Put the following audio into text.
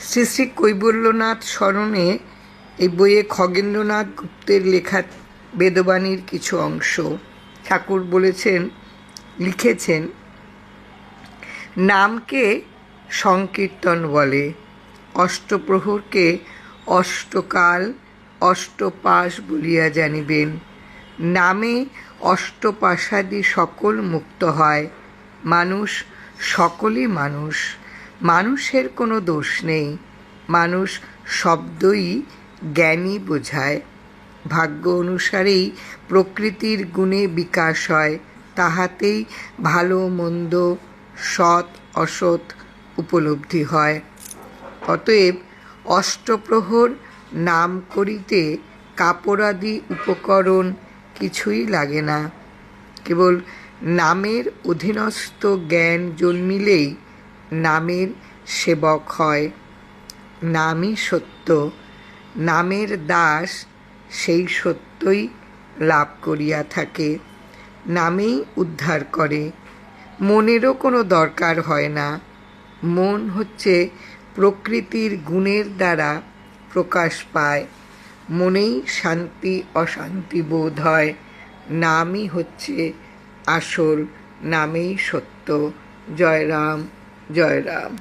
শ্রী শ্রী কৈবল্যনাথ স্মরণে এই বইয়ে খগেন্দ্রনাথ গুপ্তের লেখা বেদবাণীর কিছু অংশ ঠাকুর লিখেছেন, নামকে সংকীর্তন বলে, অষ্টপ্রহরকে অষ্টকাল অষ্টপাশ বলিয়া জানিবেন। নামে অষ্টপাশাদি সকল মুক্ত হয়। মানুষ সকলই মানুষ, মানুষের কোনো দোষ নেই। মানুষ শব্দই জ্ঞানী বোঝায়। ভাগ্য অনুসারেই প্রকৃতির গুণে বিকাশ হয়, তাহাতেই ভালো মন্দ সৎ অসৎ উপলব্ধি হয়। অতএব অষ্টপ্রহর নাম করিতে কাপড়াদি উপকরণ কিছুই লাগে না। কেবল নামের অধীনস্থ জ্ঞান জন্মিলেই নামের সেবক হয়। নামই সত্য, নামের দাস সেই সত্যই লাভ করিয়া থাকে। নামেই উদ্ধার করে, মনেরও কোনো দরকার হয় না। মন হচ্ছে প্রকৃতির গুণের দ্বারা প্রকাশ পায়, মনেই শান্তি অশান্তি বোধ হয়। নামই হচ্ছে আসল, নামেই সত্য। জয় রাম, জয় রাম।